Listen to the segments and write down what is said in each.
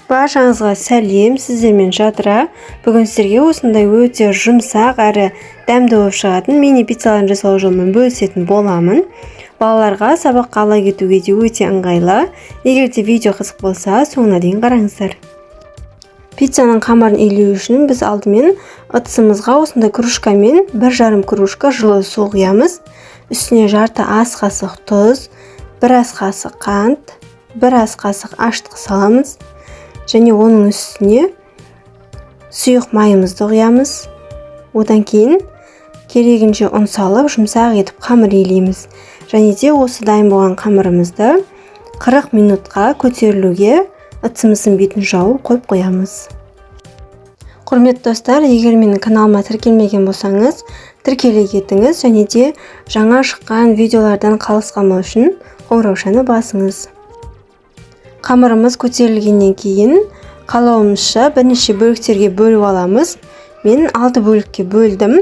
Баршаңызға сәлем, сіздермен жадыра. Бүгін сіздерге осындай өте жұмсақ әрі дәмді болып шығатын мини пиццаларын жасау жолымен бөлісетін боламын. Балаларға сабаққа ала кетуге де өте ыңғайлы. Егер де видео қызық болса, соңына дейін қараңыздар. Пиццаның қамырын илеу үшін біз алдымен ыдысымызға осындай кружкамен 1,5 кружка жылы су құямыз. Үстіне жарты ас қасық тұз, 1 ас қасық қант, 1 ас қасық аштық саламыз. Және оның үстіне сұйық майымызды құямыз. Одан кейін керегінше ұн салып, жұмсақ етіп қамыр илейміз. Және де осы дайын болған қамырымызды 40 минутқа көтерілуге ыдысымыздың бетін жауып қойып қоямыз. Құрметті достар, егер менің каналыма тіркелмеген болсаңыз, тіркеле кетіңіз және де жаңа шыққан видеолардан қалыс қалмау үшін қоңыраушаны басыңыз. Қамырымыз көтерілгеннен кейін қалауымызша бірнеше бөліктерге бөліп аламыз. Мен 6 бөлікке бөлдім.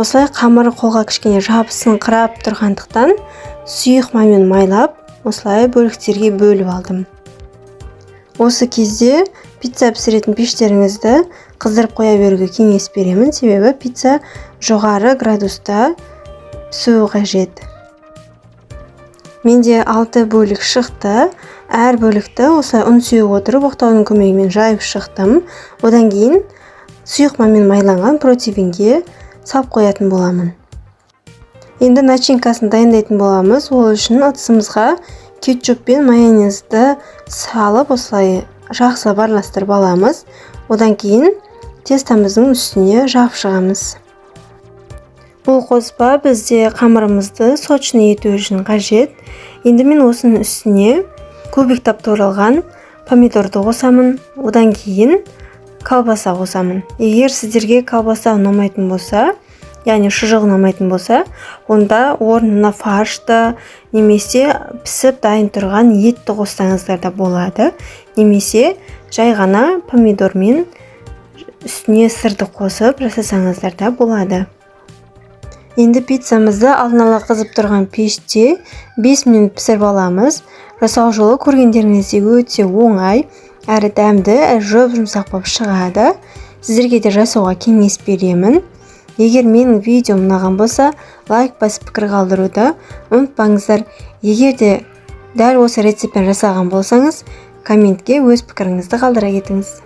Осылай қамыры қолға кішкене жабысыңқырап тұрғандықтан сұйық маймен майлап, осылай бөліктерге бөліп алдым. Осы кезде пицца пісіретін пештеріңізді қыздырып қоя беруге кеңес беремін, себебі пицца жоғары градуста пісуі қажет. Менде 6 бөлік шықты. Әр бөлікті осылай ұн сеуіп отырып оқтаудың көмегімен жайып шықтым. Одан кейін сұйық маймен майланған противенге салып қоятын боламын. Енді начинкасын дайындайтын боламыз. Ол үшін ыдысымызға кетчуп пен майонезді салып осылай жақсылап араластырып аламыз. Одан кейін тестамыздың үстіне жағып шығамыз. Бұл қоспа бізде қамырымызды сочный ету үшін қажет. Енді мен осының үстіне кубиктап тоқылған помидорды қосамын. Одан кейін колбаса қосамын. Егер сіздерге колбаса ұнамайтын болса, яғни шұжық ұнамайтын болса, онда орнына фаршты немесе пісіп дайын тұрған етті қоссаңыздар да болады. Немесе жай ғана помидормен үстіне сырды қосып жасасаңыздар да болады. Енді пиццамызды алдын ала қызып тұрған пеште 5 минут пісіріп аламыз. Жасау жолы көргендеріңізде өте оңай, әрі дәмді, жұмсақ болып шығады. Сіздерге де жасауға кеңес беремін. Егер менің видеом ұнаған болса, лайк басып пікір қалдыруды ұмытпаңыздар. Егер де дәл осы рецептпен жасаған болсаңыз, комментке өз пікіріңізді қалдыра кетіңіз.